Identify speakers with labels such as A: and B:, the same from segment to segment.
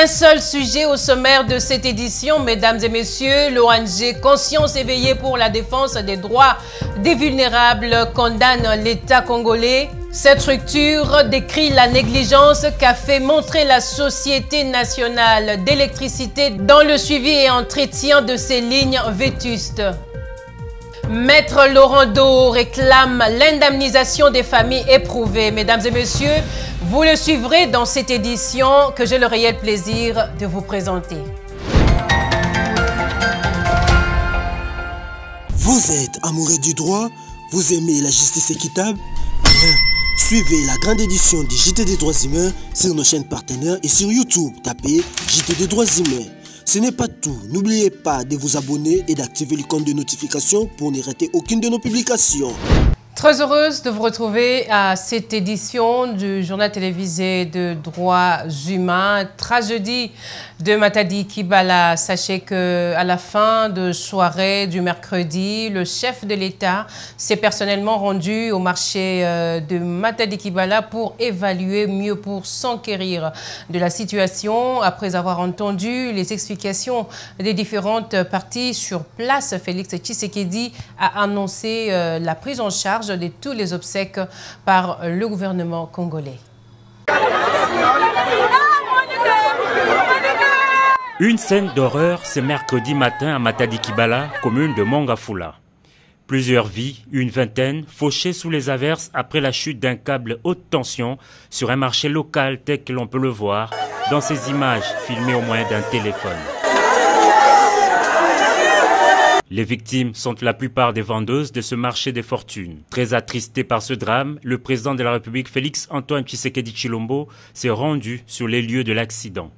A: Un seul sujet au sommaire de cette édition, mesdames et messieurs. L'ONG Conscience éveillée pour la défense des droits des vulnérables condamne l'État congolais. Cette structure décrit la négligence qu'a fait montrer la Société nationale d'électricité dans le suivi et entretien de ces lignes vétustes. Maître Laurent Do réclame l'indemnisation des familles éprouvées. Mesdames et messieurs, vous le suivrez dans cette édition que j'ai le réel plaisir de vous présenter.
B: Vous êtes amoureux du droit? Vous aimez la justice équitable? Bien, suivez la grande édition du JT des droits humains sur nos chaînes partenaires et sur YouTube. Tapez JT des droits humains. Ce n'est pas tout, n'oubliez pas de vous abonner et d'activer l'icône de notification pour ne rater aucune de nos publications.
A: Très heureuse de vous retrouver à cette édition du journal télévisé de droits humains. Tragédie de Matadi Kibala. Sachez qu'à la fin de soirée du mercredi, le chef de l'État s'est personnellement rendu au marché de Matadi Kibala pour évaluer mieux, pour s'enquérir de la situation. Après avoir entendu les explications des différentes parties sur place, Félix Tshisekedi a annoncé la prise en charge de tous les obsèques par le gouvernement congolais.
C: Une scène d'horreur ce mercredi matin à Matadi Kibala, commune de Mongafula. Plusieurs vies, une vingtaine, fauchées sous les averses après la chute d'un câble haute tension sur un marché local tel que l'on peut le voir dans ces images filmées au moyen d'un téléphone. Les victimes sont la plupart des vendeuses de ce marché des fortunes. Très attristé par ce drame, le président de la République, Félix Antoine Tshisekedi Tshilombo, s'est rendu sur les lieux de l'accident.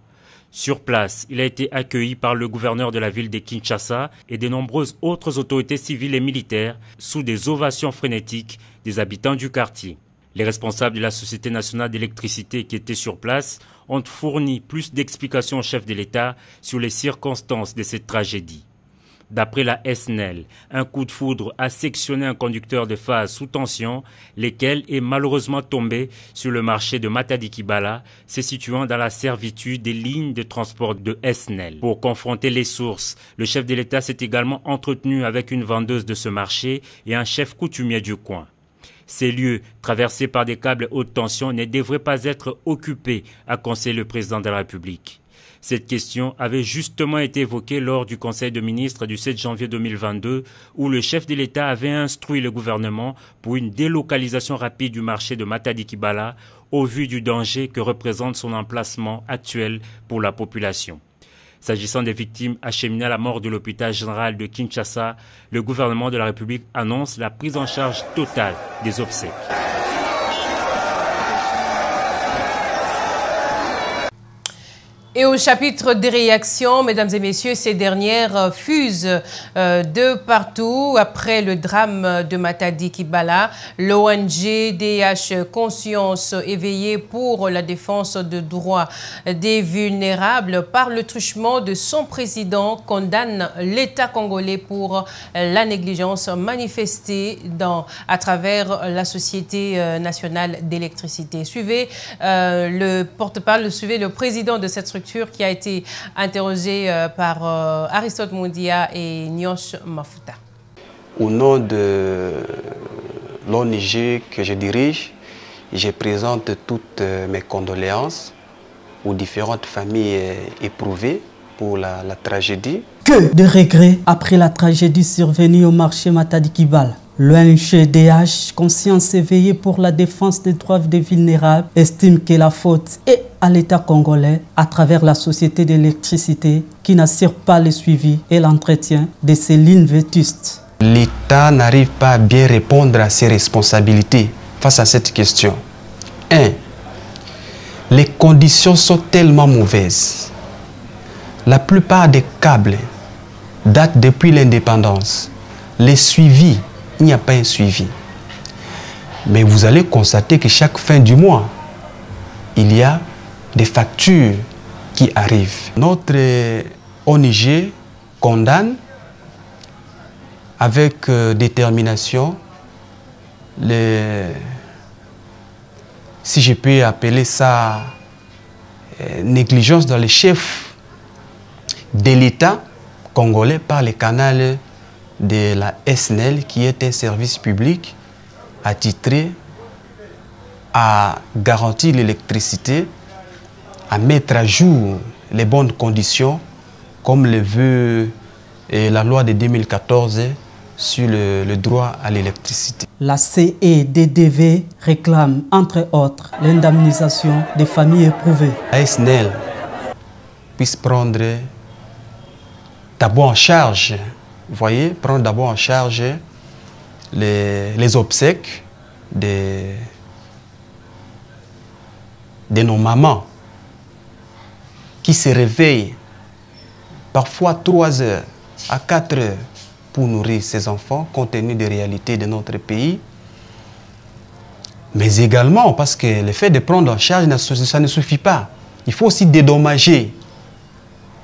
C: Sur place, il a été accueilli par le gouverneur de la ville de Kinshasa et de nombreuses autres autorités civiles et militaires sous des ovations frénétiques des habitants du quartier. Les responsables de la Société nationale d'électricité qui étaient sur place ont fourni plus d'explications au chef de l'État sur les circonstances de cette tragédie. D'après la SNEL, un coup de foudre a sectionné un conducteur de phase sous tension, lequel est malheureusement tombé sur le marché de Matadi Kibala, se situant dans la servitude des lignes de transport de SNEL. Pour confronter les sources, le chef de l'État s'est également entretenu avec une vendeuse de ce marché et un chef coutumier du coin. Ces lieux, traversés par des câbles haute tension, ne devraient pas être occupés, a conseillé le président de la République. Cette question avait justement été évoquée lors du Conseil de ministres du 7 janvier 2022 où le chef de l'État avait instruit le gouvernement pour une délocalisation rapide du marché de Matadi Kibala au vu du danger que représente son emplacement actuel pour la population. S'agissant des victimes acheminées à la mort de l'hôpital général de Kinshasa, le gouvernement de la République annonce la prise en charge totale des obsèques.
A: Et au chapitre des réactions, mesdames et messieurs, ces dernières fusent de partout. Après le drame de Matadi Kibala, l'ONG DH Conscience éveillée pour la défense des droits des vulnérables par le truchement de son président condamne l'État congolais pour la négligence manifestée à travers la Société nationale d'électricité. Suivez le porte-parole, suivez le président de cette structure qui a été interrogé par Aristote Mundia et Nyosh Mafuta.
D: Au nom de l'ONG que je dirige, je présente toutes mes condoléances aux différentes familles éprouvées pour la tragédie.
E: Que de regrets après la tragédie survenue au marché Matadi Kibala. L'ONG DH Conscience éveillée pour la défense des droits des vulnérables estime que la faute est à l'État congolais à travers la Société d'électricité qui n'assure pas le suivi et l'entretien de ces lignes vétustes.
D: L'État n'arrive pas à bien répondre à ses responsabilités face à cette question. 1. Les conditions sont tellement mauvaises. La plupart des câbles datent depuis l'indépendance. Les suivis, il n'y a pas un suivi. Mais vous allez constater que chaque fin du mois, il y a des factures qui arrivent. Notre ONG condamne avec détermination si je peux appeler ça négligence dans les chefs de l'État congolais par les canaux de la SNEL, qui est un service public attitré à garantir l'électricité, à mettre à jour les bonnes conditions, comme le veut la loi de 2014 sur le droit à l'électricité.
E: La CEDDV réclame, entre autres, l'indemnisation des familles éprouvées.
D: La SNEL puisse prendre d'abord en charge, vous voyez, prendre d'abord en charge les obsèques de nos mamans qui se réveillent parfois 3 heures à 4 heures pour nourrir ses enfants, compte tenu des réalités de notre pays. Mais également parce que le fait de prendre en charge, ça ne suffit pas. Il faut aussi dédommager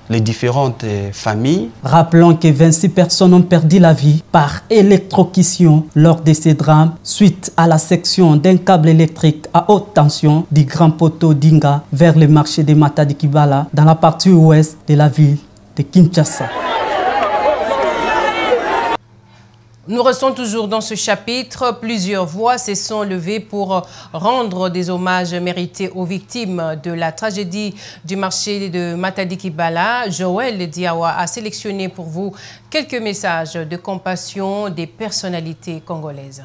D: les différentes familles.
E: Rappelons que 26 personnes ont perdu la vie par électrocution lors de ces drames suite à la section d'un câble électrique à haute tension du grand poteau d'Inga vers le marché de Matadi Kibala dans la partie ouest de la ville de Kinshasa.
A: Nous restons toujours dans ce chapitre. Plusieurs voix se sont levées pour rendre des hommages mérités aux victimes de la tragédie du marché de Matadi Kibala. Joël Diawa a sélectionné pour vous quelques messages de compassion des personnalités congolaises.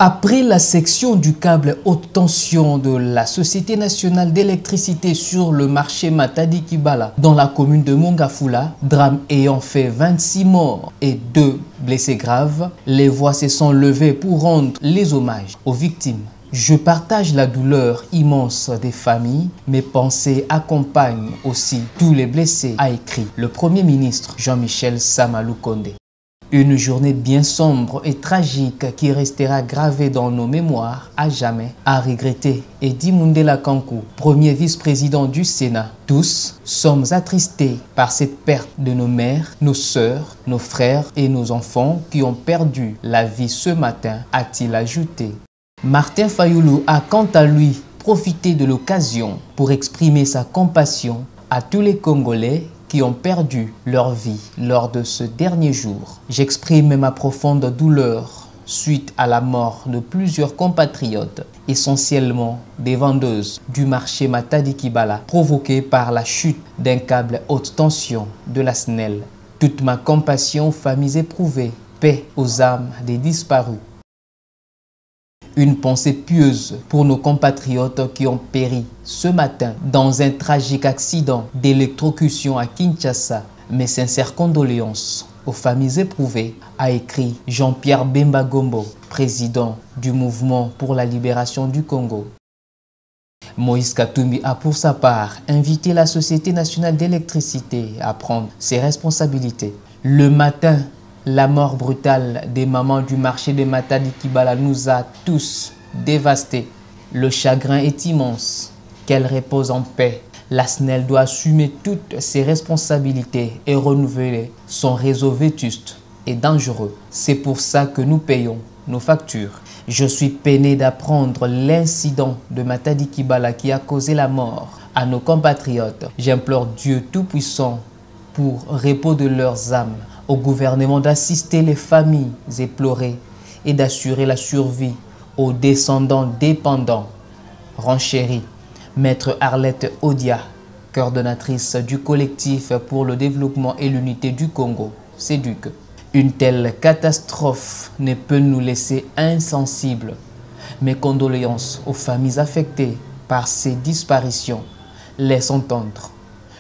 F: Après la section du câble haute tension de la Société nationale d'électricité sur le marché Matadi Kibala dans la commune de Mongafula, drame ayant fait 26 morts et 2 blessés graves, les voix se sont levées pour rendre les hommages aux victimes. Je partage la douleur immense des familles, mes pensées accompagnent aussi tous les blessés, a écrit le Premier ministre Jean-Michel Samalou Kondé. Une journée bien sombre et tragique qui restera gravée dans nos mémoires à jamais, a regretté Edi Mundela Kankou, premier vice-président du Sénat. Tous sommes attristés par cette perte de nos mères, nos sœurs, nos frères et nos enfants qui ont perdu la vie ce matin, a-t-il ajouté. Martin Fayoulou a quant à lui profité de l'occasion pour exprimer sa compassion à tous les Congolais qui ont perdu leur vie lors de ce dernier jour. J'exprime ma profonde douleur suite à la mort de plusieurs compatriotes, essentiellement des vendeuses du marché Matadi Kibala, provoquée par la chute d'un câble haute tension de la SNEL. Toute ma compassion aux familles éprouvées, paix aux âmes des disparus. Une pensée pieuse pour nos compatriotes qui ont péri ce matin dans un tragique accident d'électrocution à Kinshasa. Mes sincères condoléances aux familles éprouvées, a écrit Jean-Pierre Bemba Gombo, président du Mouvement pour la libération du Congo. Moïse Katumbi a pour sa part invité la Société nationale d'électricité à prendre ses responsabilités. Le matin, la mort brutale des mamans du marché de Matadi Kibala nous a tous dévastés. Le chagrin est immense. Qu'elle repose en paix. La SNEL doit assumer toutes ses responsabilités et renouveler son réseau vétuste et dangereux. C'est pour ça que nous payons nos factures. Je suis peiné d'apprendre l'incident de Matadi Kibala qui a causé la mort à nos compatriotes. J'implore Dieu Tout-Puissant pour repos de leurs âmes, au gouvernement d'assister les familles éplorées et d'assurer la survie aux descendants dépendants. Renchérit Maître Arlette Odia, coordonnatrice du collectif pour le développement et l'unité du Congo, CEDUC. Une telle catastrophe ne peut nous laisser insensibles. Mes condoléances aux familles affectées par ces disparitions. Laisse entendre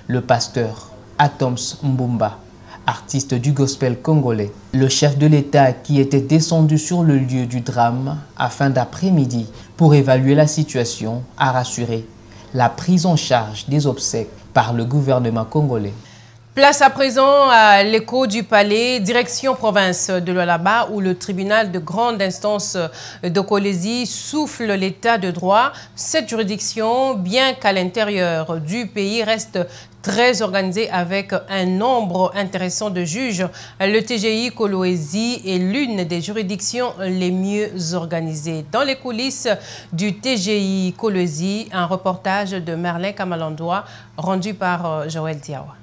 F: le pasteur Atoms Mbumba, artiste du gospel congolais, le chef de l'État qui était descendu sur le lieu du drame afin d'après-midi pour évaluer la situation, a rassuré la prise en charge des obsèques par le gouvernement congolais.
A: Place à présent à l'écho du palais, direction province de Lualaba, où le tribunal de grande instance de Kolwezi souffle l'état de droit. Cette juridiction, bien qu'à l'intérieur du pays, reste très organisée avec un nombre intéressant de juges. Le TGI Kolwezi est l'une des juridictions les mieux organisées. Dans les coulisses du TGI Kolwezi, un reportage de Merlin Kamalandoa rendu par Joël Diawa.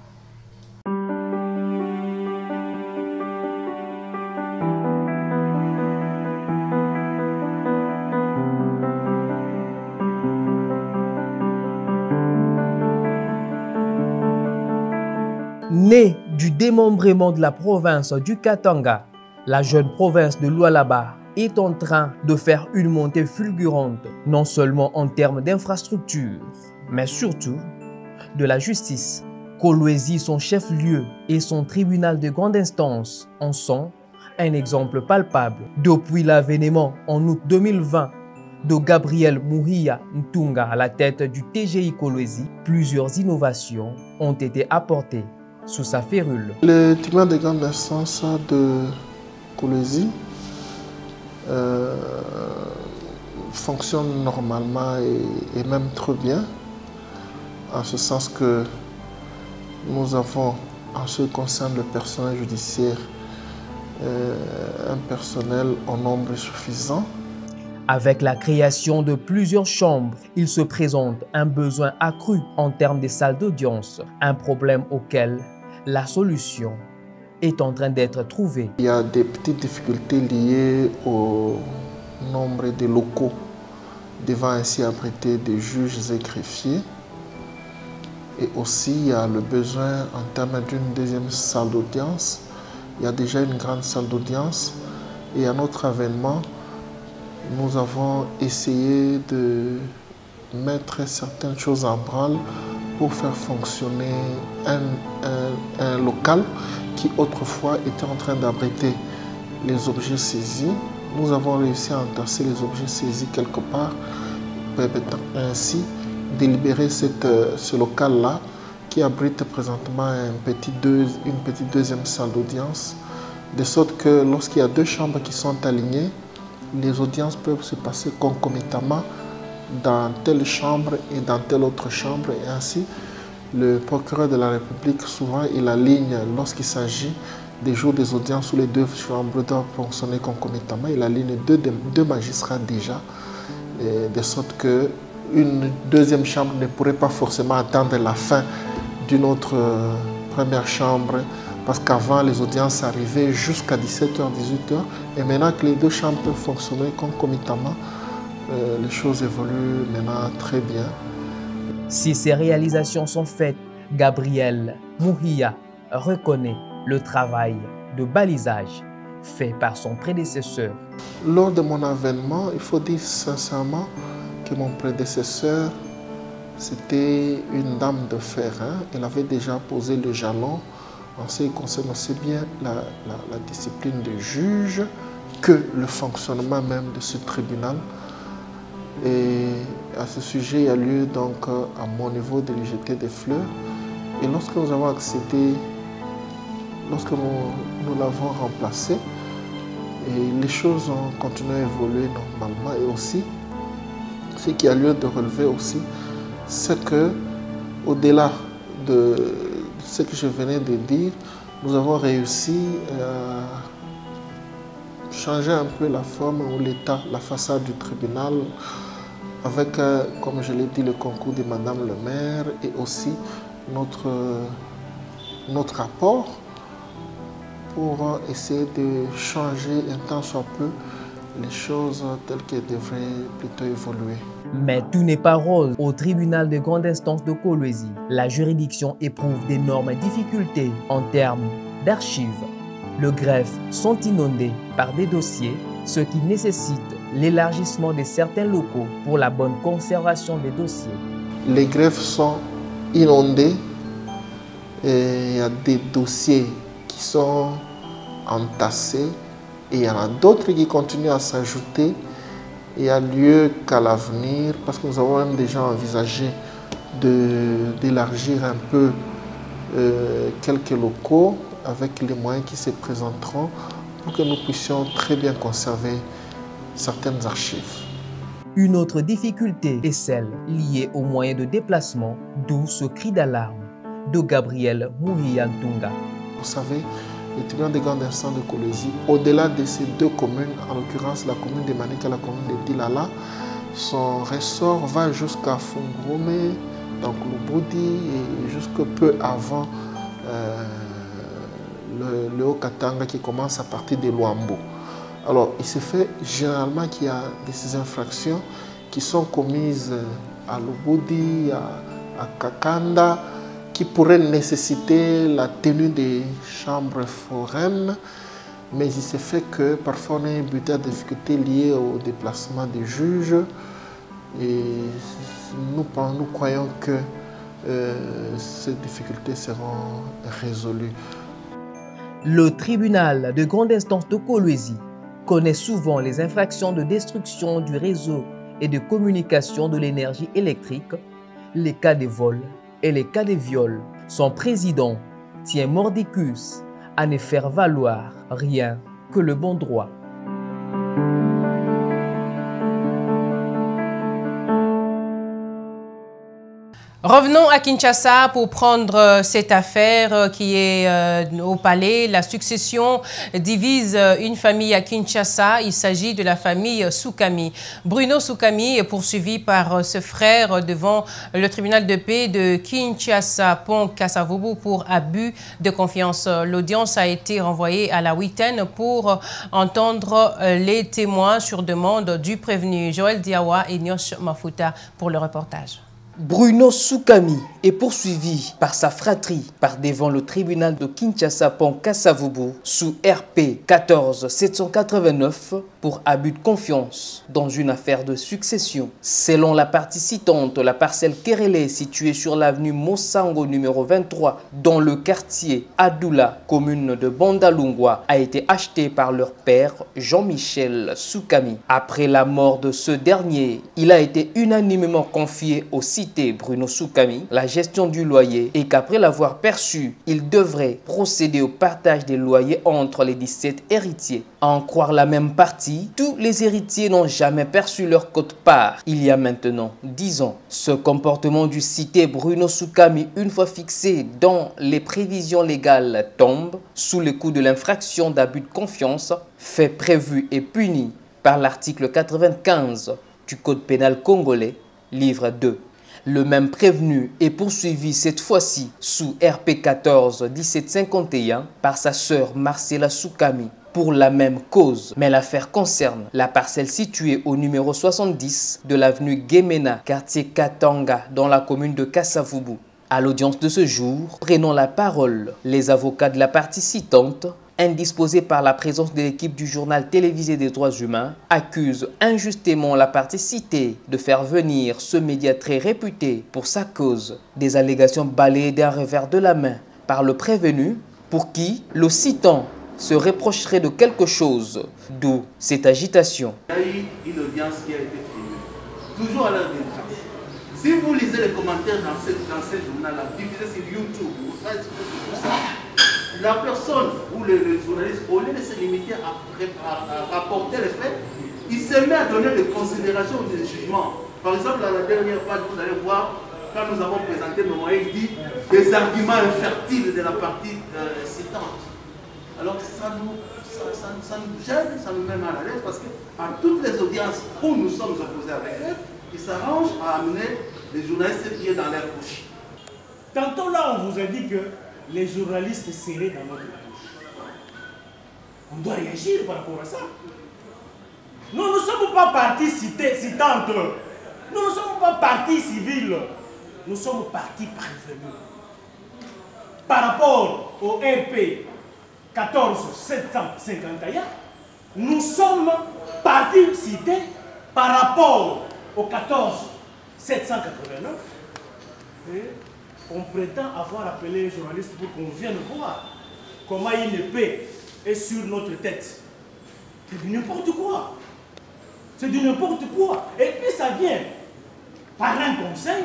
F: Née du démembrement de la province du Katanga, la jeune province de Lualaba est en train de faire une montée fulgurante, non seulement en termes d'infrastructures, mais surtout de la justice. Kolwezi, son chef-lieu et son tribunal de grande instance en sont un exemple palpable. Depuis l'avènement en août 2020 de Gabriel Muhiya Ntunga à la tête du TGI Kolwezi, plusieurs innovations ont été apportées sous sa férule.
G: Le tribunal de grande instance de Kolwezi fonctionne normalement et même très bien, en ce sens que nous avons, en ce qui concerne le personnel judiciaire, un personnel en nombre suffisant.
F: Avec la création de plusieurs chambres, il se présente un besoin accru en termes de salles d'audience, un problème auquel la solution est en train d'être trouvée.
G: Il y a des petites difficultés liées au nombre de locaux devant ainsi abriter des juges et greffiers. Et aussi, il y a le besoin en termes d'une deuxième salle d'audience. Il y a déjà une grande salle d'audience. Et à notre avènement, nous avons essayé de mettre certaines choses en branle pour faire fonctionner un local qui autrefois était en train d'abriter les objets saisis. Nous avons réussi à entasser les objets saisis quelque part, permettant ainsi de libérer ce local-là qui abrite présentement une petite deuxième salle d'audience, de sorte que lorsqu'il y a deux chambres qui sont alignées, les audiences peuvent se passer concomitamment dans telle chambre et dans telle autre chambre, et ainsi le procureur de la République, souvent il aligne, lorsqu'il s'agit des jours des audiences où les deux chambres doivent fonctionner concomitamment, il aligne deux magistrats déjà, de sorte que une deuxième chambre ne pourrait pas forcément attendre la fin d'une autre première chambre, parce qu'avant les audiences arrivaient jusqu'à 17h, 18h, et maintenant que les deux chambres peuvent fonctionner concomitamment, les choses évoluent maintenant très bien.
F: Si ces réalisations sont faites, Gabriel Muhiya reconnaît le travail de balisage fait par son prédécesseur.
G: Lors de mon avènement, il faut dire sincèrement que mon prédécesseur, c'était une dame de fer. Elle avait déjà posé le jalon en ce qui concerne aussi bien la discipline des juges que le fonctionnement même de ce tribunal. Et à ce sujet, il y a lieu donc à mon niveau de lui jeter des fleurs. Et lorsque nous avons accédé, lorsque nous l'avons remplacé, et les choses ont continué à évoluer normalement. Et aussi, ce qui a lieu de relever aussi, c'est que au-delà de ce que je venais de dire, nous avons réussi à changer un peu la forme ou l'état, la façade du tribunal, avec, comme je l'ai dit, le concours de Madame le maire et aussi notre rapport pour essayer de changer un tant soit peu les choses telles qu'elles devraient plutôt évoluer.
F: Mais tout n'est pas rose au tribunal de grande instance de Kolwezi. La juridiction éprouve d'énormes difficultés en termes d'archives. Les greffes sont inondés par des dossiers, ce qui nécessite l'élargissement de certains locaux pour la bonne conservation des dossiers.
G: Les greffes sont inondées et il y a des dossiers qui sont entassés et il y en a d'autres qui continuent à s'ajouter. Il y a lieu qu'à l'avenir, parce que nous avons même déjà envisagé d'élargir un peu quelques locaux avec les moyens qui se présenteront pour que nous puissions très bien conserver certaines archives.
F: Une autre difficulté est celle liée aux moyens de déplacement, d'où ce cri d'alarme de Gabriel Mouhiyantunga.
G: Vous savez, le tribunal de grande instance de Kolwezi, au-delà de ces deux communes, en l'occurrence la commune de Manika et la commune de Dilala, son ressort va jusqu'à Fungrume, donc Lubudi, et jusque peu avant le Haut-Katanga qui commence à partir de Luambo. Alors, il se fait généralement qu'il y a ces infractions qui sont commises à Lubudi, à Kakanda, qui pourraient nécessiter la tenue des chambres foraines, mais il se fait que parfois on a buté à des difficultés liées au déplacement des juges et nous croyons que ces difficultés seront résolues.
F: Le tribunal de grande instance de Kolwezi connaît souvent les infractions de destruction du réseau et de communication de l'énergie électrique, les cas de vol et les cas de viol. Son président tient mordicus à ne faire valoir rien que le bon droit.
A: Revenons à Kinshasa pour prendre cette affaire qui est au palais. La succession divise une famille à Kinshasa. Il s'agit de la famille Soukami. Bruno Soukami est poursuivi par ce frère devant le tribunal de paix de Kinshasa, Pont Kasavubu, pour abus de confiance. L'audience a été renvoyée à la huitaine pour entendre les témoins sur demande du prévenu. Joël Diawa et Nyosh Mafuta pour le reportage.
F: Bruno Soukami est poursuivi par sa fratrie par devant le tribunal de Kinshasa Pont Kasavubu sous RP 14 789 pour abus de confiance dans une affaire de succession. Selon la partie citante, la parcelle Kerele située sur l'avenue Mosango numéro 23 dans le quartier Adoula, commune de Bandalungwa, a été achetée par leur père Jean-Michel Soukami. Après la mort de ce dernier, il a été unanimement confié au site Bruno Soukami la gestion du loyer et qu'après l'avoir perçu, il devrait procéder au partage des loyers entre les 17 héritiers. À en croire la même partie, tous les héritiers n'ont jamais perçu leur quote-part il y a maintenant 10 ans. Ce comportement du cité Bruno Soukami, une fois fixé dans les prévisions légales, tombe sous le coup de l'infraction d'abus de confiance, fait prévu et puni par l'article 95 du Code pénal congolais, livre 2. Le même prévenu est poursuivi cette fois-ci sous RP 14 1751 par sa sœur Marcella Soukami pour la même cause. Mais l'affaire concerne la parcelle située au numéro 70 de l'avenue Gemena, quartier Katanga, dans la commune de Kasavubu. À l'audience de ce jour, prenant la parole les avocats de la partie citante, indisposés par la présence de l'équipe du journal télévisé des droits humains, accusent injustement la partie citée de faire venir ce média très réputé pour sa cause. Des allégations balayées d'un revers de la main par le prévenu, pour qui le citant se reprocherait de quelque chose, d'où cette agitation.
H: Il y a eu une audience qui a été filmée, toujours à l'heure d'audience. Si vous lisez les commentaires dans ce journal-là, diffusé sur YouTube, la personne ou le journaliste, au lieu de se limiter à rapporter les faits, il se met à donner des considérations ou des jugements. Par exemple, à la dernière page, vous allez voir, quand nous avons présenté nos moyens, il dit des arguments infertiles de la partie citante. Alors ça nous gêne, ça nous met mal à l'aise parce qu'à toutes les audiences où nous sommes opposés avec eux, ils s'arrangent à amener les journalistes qui sont dans leur couche.
I: Tantôt là, on vous a dit que les journalistes seraient dans notre bouche. On doit réagir par rapport à ça. Nous ne sommes pas partis citantes. Nous ne sommes pas partis civils. Nous sommes partis prévenus. Par rapport au RP 14 751, nous sommes partis cités par rapport au 14 789. Et on prétend avoir appelé les journalistes pour qu'on vienne voir comment une épée est sur notre tête. C'est du n'importe quoi. C'est du n'importe quoi. Et puis ça vient par un conseil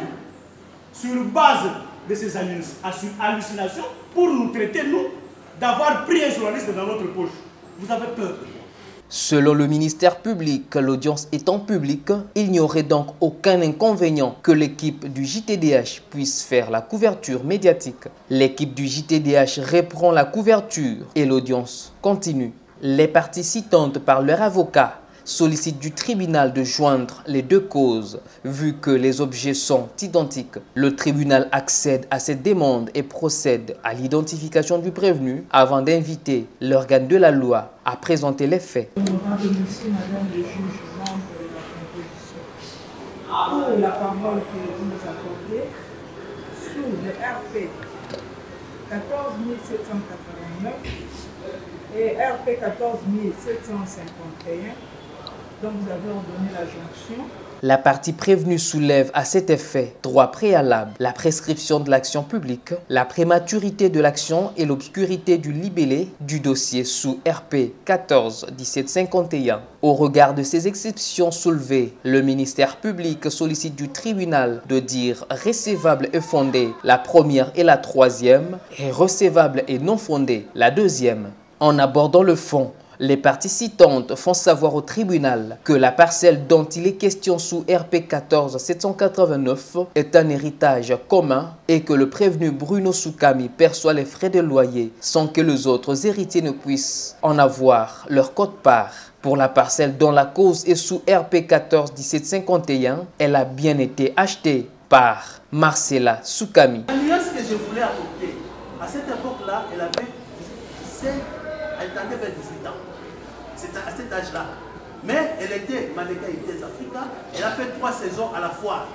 I: sur base de ces hallucinations pour nous traiter, nous, d'avoir pris un journaliste dans notre poche. Vous avez peur.
F: Selon le ministère public, l'audience étant publique, il n'y aurait donc aucun inconvénient que l'équipe du JTDH puisse faire la couverture médiatique. L'équipe du JTDH reprend la couverture et l'audience continue. Les parties citantes par leur avocat sollicitent du tribunal de joindre les deux causes, vu que les objets sont identiques. Le tribunal accède à cette demande et procède à l'identification du prévenu avant d'inviter l'organe de la loi à présenter les faits.
J: Honorable monsieur, madame le juge, membre de la composition, pour la parole que vous nous accordez sous le RP 14789 et RP 14751, dont vous avez ordonné la jonction.
F: La partie prévenue soulève à cet effet droit préalable, la prescription de l'action publique, la prématurité de l'action et l'obscurité du libellé du dossier sous RP 14-1751. Au regard de ces exceptions soulevées, le ministère public sollicite du tribunal de dire recevable et fondée la première et la troisième, et recevable et non fondée la deuxième. En abordant le fond, les parties citantes font savoir au tribunal que la parcelle dont il est question sous RP 14-789 est un héritage commun et que le prévenu Bruno Soukami perçoit les frais de loyer sans que les autres héritiers ne puissent en avoir leur quote-part. Pour la parcelle dont la cause est sous RP 14-1751, elle a bien été achetée par Marcella Soukami.
H: La nuance que je voulais apporter, à cette époque-là, elle tendait vers 18 ans. C'est à cet âge-là. Mais elle était mannequin Ites Africa, elle a fait 3 saisons à la foire.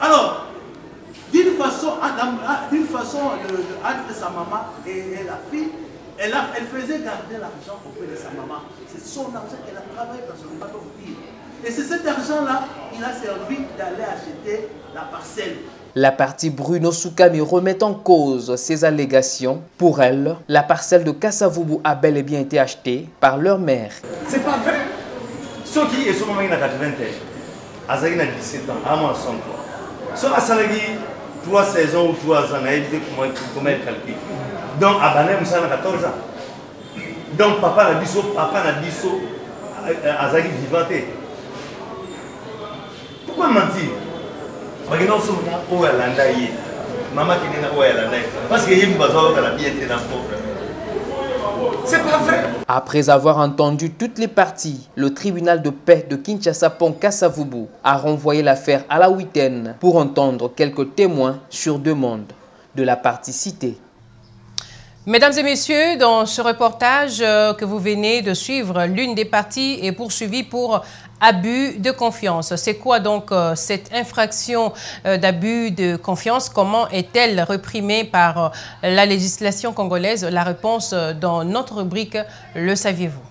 H: Alors, d'une façon entre sa maman et la fille, elle faisait garder l'argent auprès de sa maman. C'est son argent qu'elle a travaillé dans son pas vous dire. Et c'est cet argent-là qui a servi d'aller acheter la parcelle.
F: La partie Bruno Soukami remet en cause ces allégations. Pour elle, la parcelle de Kasavubu a bel et bien été achetée par leur mère.
K: C'est pas vrai. Ceux qui sont en 80 ans, à 17 ans, à moi 100 ans. Ceux qui ont 3 saisons ou 3 ans, comment elle calcule. Donc, à Banem, ça a 14 ans. Donc, papa n'a dit ça, à Zagi vivanté. Pourquoi mentir? C'est pas vrai.
F: Après avoir entendu toutes les parties, le tribunal de paix de Kinshasa Pont Kasavubu a renvoyé l'affaire à la huitaine pour entendre quelques témoins sur demande de la partie citée.
A: Mesdames et messieurs, dans ce reportage que vous venez de suivre, l'une des parties est poursuivie pour abus de confiance. C'est quoi donc cette infraction d'abus de confiance? Comment est-elle réprimée par la législation congolaise? La réponse dans notre rubrique « Le saviez-vous » ?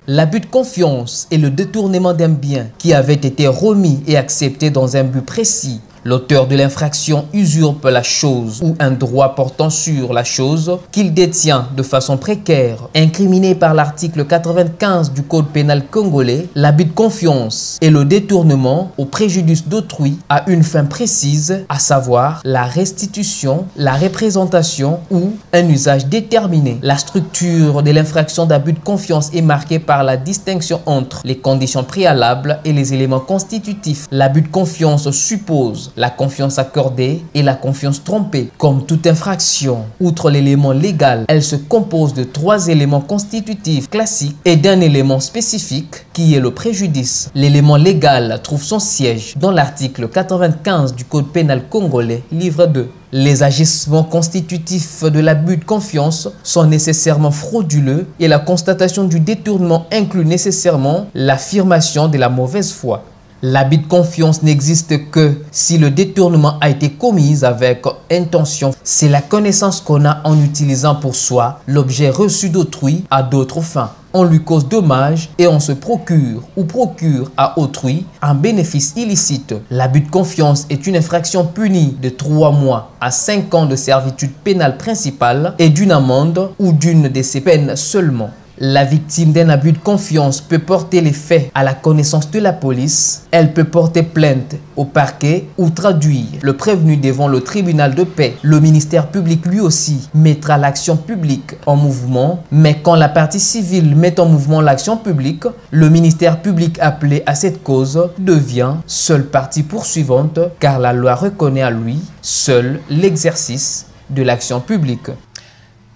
F: L'abus de confiance est le détournement d'un bien qui avait été remis et accepté dans un but précis. L'auteur de l'infraction usurpe la chose ou un droit portant sur la chose qu'il détient de façon précaire. Incriminé par l'article 95 du Code pénal congolais, l'abus de confiance est le détournement au préjudice d'autrui à une fin précise, à savoir la restitution, la représentation ou un usage déterminé. La structure de l'infraction d'abus de confiance est marquée par la distinction entre les conditions préalables et les éléments constitutifs. L'abus de confiance suppose la confiance accordée et la confiance trompée. Comme toute infraction, outre l'élément légal, elle se compose de 3 éléments constitutifs classiques et d'un élément spécifique qui est le préjudice. L'élément légal trouve son siège dans l'article 95 du Code pénal congolais, livre 2. Les agissements constitutifs de l'abus de confiance sont nécessairement frauduleux et la constatation du détournement inclut nécessairement l'affirmation de la mauvaise foi. L'abus de confiance n'existe que si le détournement a été commis avec intention. C'est la connaissance qu'on a en utilisant pour soi l'objet reçu d'autrui à d'autres fins. On lui cause dommage et on se procure ou procure à autrui un bénéfice illicite. L'abus de confiance est une infraction punie de 3 mois à 5 ans de servitude pénale principale et d'une amende ou d'une de ces peines seulement. La victime d'un abus de confiance peut porter les faits à la connaissance de la police. Elle peut porter plainte au parquet ou traduire le prévenu devant le tribunal de paix. Le ministère public lui aussi mettra l'action publique en mouvement, mais quand la partie civile met en mouvement l'action publique, le ministère public appelé à cette cause devient seule partie poursuivante car la loi reconnaît à lui seul l'exercice de l'action publique.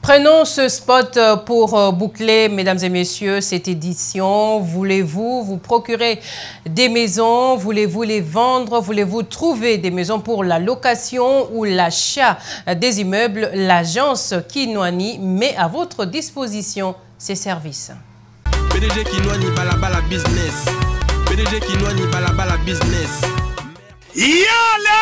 A: Prenons ce spot pour boucler, mesdames et messieurs, cette édition. Voulez-vous vous procurer des maisons? Voulez-vous les vendre? Voulez-vous trouver des maisons pour la location ou l'achat des immeubles? L'agence Kinwani met à votre disposition ses services.
L: PDG Kinwani Balabala Business. PDG Kinwani Balabala Business.
M: Yala!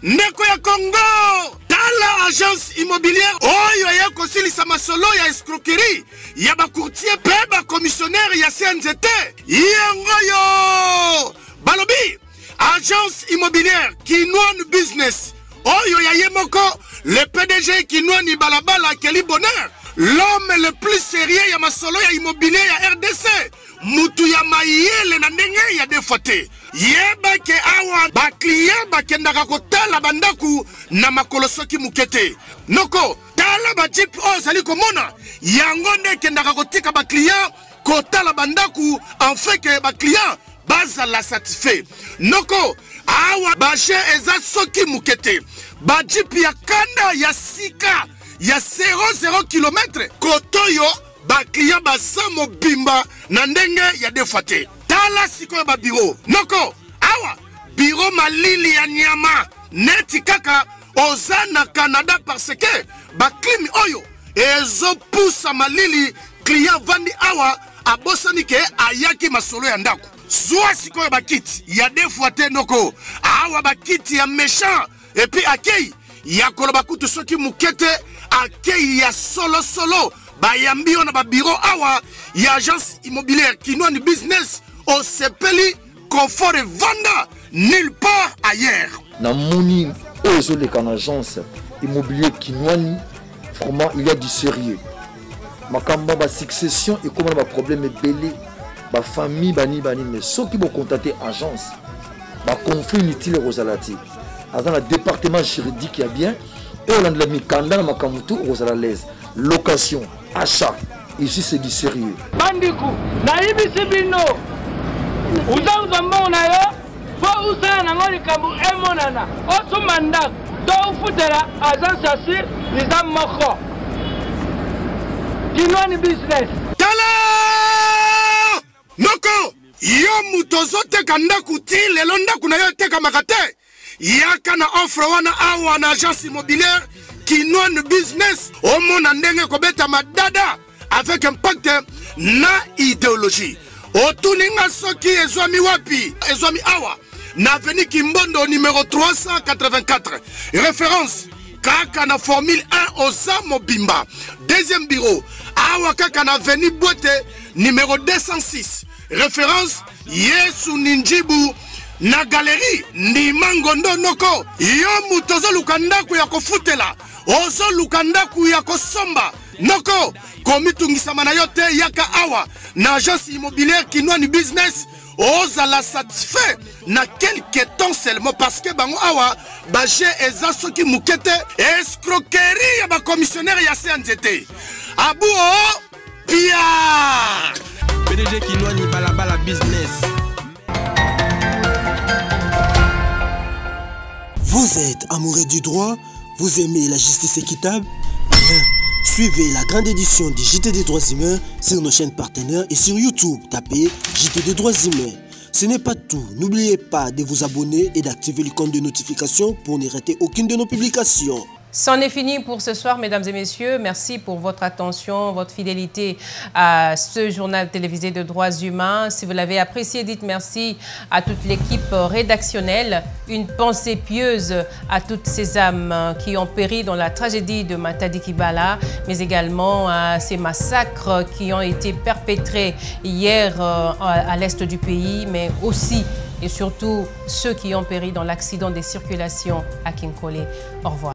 M: Ndeko ya Congo! La agence immobilière oyo ya kosilisa masolo ya escroquerie ya ba courtier pe ba commissionnaire ya CNZT yango yo balobi agence immobilière Kinwani Business oyo ya yemoko le PDG Kinwani Balabala Kelly Bonheur l'homme le plus sérieux ya masolo ya immobilier ya RDC mutu ya mayele na ndenge ya defote yeba ke awa ba client bakendaka kotala bandaku na makolo soki mukete noko tala ba jeep ozali komona yango nde kendaka kotika ba client kotala bandaku en fait que ba client bazala satisfait noko awa ba che eza soki mukete ba jeep ya kanda ya sika ya 0 km kotoyo ba client baza mobimba na ndenge ya defate tala sikoyo ba bureau noko awa bureau malili ya nyama neti kaka oza na Canada parce que ba klimi oyo ezo pusa malili client vandi awa abosani ke ayaki masolo ya ndako zwa sikoyo ba kiti ya defate noko awa ba kiti ya méchant et puis akei ya koloba kutu soki mukete akei ya solo bayambio na ba bureau awa ya agence immobilière Kinwani Business au sepeli confort et venda nulle part ailleurs.
N: Na moni ozo le kan agence immobilière Kinwani vraiment il y a du sérieux. Makamba ba succession et comment ba problème belé ba famille bani mais ceux qui vont contacter agence ba conflit inutile rosalati. Dans le département juridique il y a bien et on a la mikanda na makamutu rosalalaise location achat ici c'est du sérieux.
O: Bandiku na ibisi bino uzauza mbona yo fo usana na ngoli kabu emonana oso mandak do ufutera agence asir nizam moko Kinwani Business
M: tala noko yo mutozo teka ndaku ti lelo ndaku na yo teka makate yaka na offre wana awa na agence immobilière Kinwani Business omona ndenge kobeta madada avec impact na idéologie otuninga soki ezwami wapi ezwami awa na avenue Kimbondo numéro 384 référence kaka na formule 1 oza mobimba deuxième bureau awa kaka na avenue Boite numéro 206 référence Yesu Ninjibu na galerie Ndimangondo noko yo mutozo lukandaku ya kofutela ozo lukandaku ya kosomba noko komitungisama na yote yaka awa na agence immobilière Kinwani Business oza la satisfait na quelques temps seulement parce que bango awa baje eza soki mukete escroquerie ya ba commissionnaire ya CNZT abu o pia
L: PDG Kinwani Balabala Business.
B: Vous êtes amoureux du droit? Vous aimez la justice équitable? Bien, suivez la grande édition du JT des droits humains sur nos chaînes partenaires et sur YouTube. Tapez JT des droits humains. Ce n'est pas tout. N'oubliez pas de vous abonner et d'activer l'icône de notification pour ne rater aucune de nos publications.
A: C'en est fini pour ce soir, mesdames et messieurs. Merci pour votre attention, votre fidélité à ce journal télévisé de droits humains. Si vous l'avez apprécié, dites merci à toute l'équipe rédactionnelle. Une pensée pieuse à toutes ces âmes qui ont péri dans la tragédie de Matadi Kibala, mais également à ces massacres qui ont été perpétrés hier à l'est du pays, mais aussi et surtout ceux qui ont péri dans l'accident des circulations à Kinkole. Au revoir.